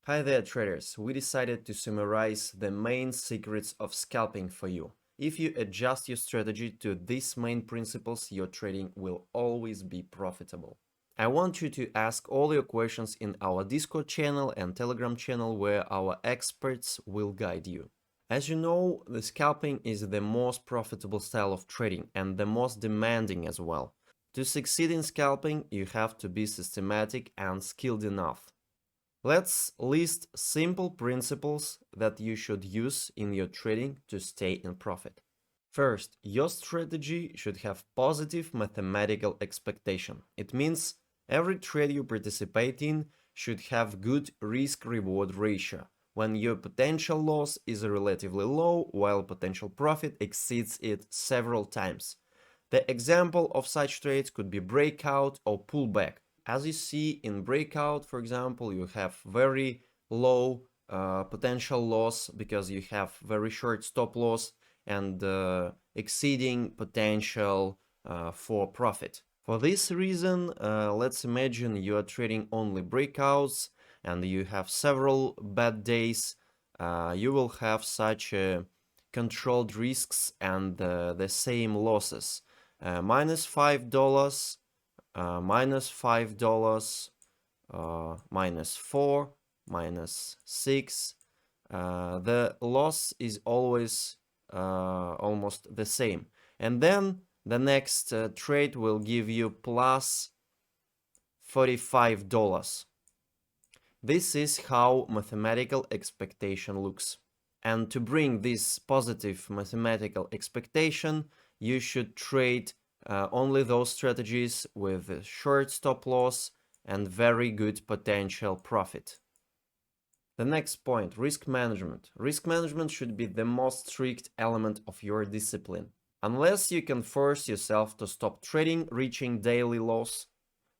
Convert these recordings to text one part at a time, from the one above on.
Hi there traders, we decided to summarize the main secrets of scalping for you. If you adjust your strategy to these main principles, your trading will always be profitable. I want you to ask all your questions in our Discord channel and Telegram channel where our experts will guide you. As you know, the scalping is the most profitable style of trading and the most demanding as well. To succeed in scalping, you have to be systematic and skilled enough. Let's list simple principles that you should use in your trading to stay in profit. First, your strategy should have positive mathematical expectation. It means every trade you participate in should have good risk-reward ratio, when your potential loss is relatively low while potential profit exceeds it several times. The example of such trades could be breakout or pullback. As you see in breakout, for example, you have very low potential loss because you have very short stop loss and exceeding potential for profit. For this reason, let's imagine you are trading only breakouts and you have several bad days. You will have such controlled risks and the same losses. -$5, -$5, -4, -6. The loss is always almost the same. And then the next trade will give you plus $45. This is how mathematical expectation looks. And to bring this positive mathematical expectation, you should trade only those strategies with a short stop loss and very good potential profit. The next point, risk management. Risk management should be the most strict element of your discipline. Unless you can force yourself to stop trading reaching daily loss,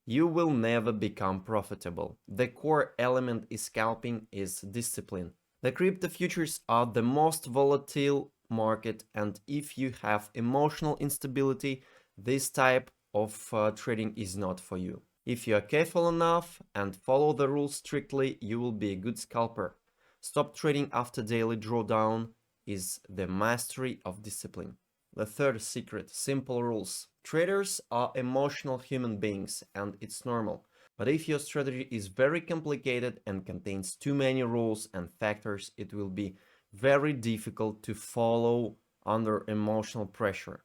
you will never become profitable. The core element in scalping is discipline. The crypto futures are the most volatile market, and if you have emotional instability, this type of trading is not for you. If you are careful enough and follow the rules strictly, you will be a good scalper. Stop trading after daily drawdown is the mastery of discipline. The third secret, simple rules. Traders are emotional human beings and it's normal. But if your strategy is very complicated and contains too many rules and factors, it will be very difficult to follow under emotional pressure.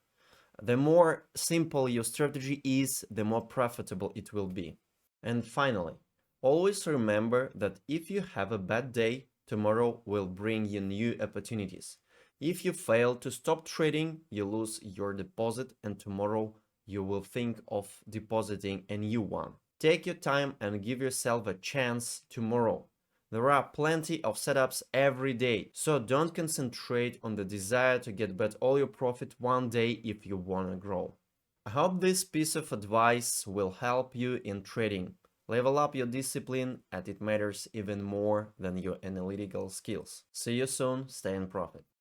The more simple your strategy is, the more profitable it will be. And finally, always remember that if you have a bad day, tomorrow will bring you new opportunities. If you fail to stop trading, you lose your deposit and tomorrow you will think of depositing a new one. Take your time and give yourself a chance tomorrow. There are plenty of setups every day, so don't concentrate on the desire to get back all your profit one day if you want to grow. I hope this piece of advice will help you in trading. Level up your discipline and it matters even more than your analytical skills. See you soon, stay in profit.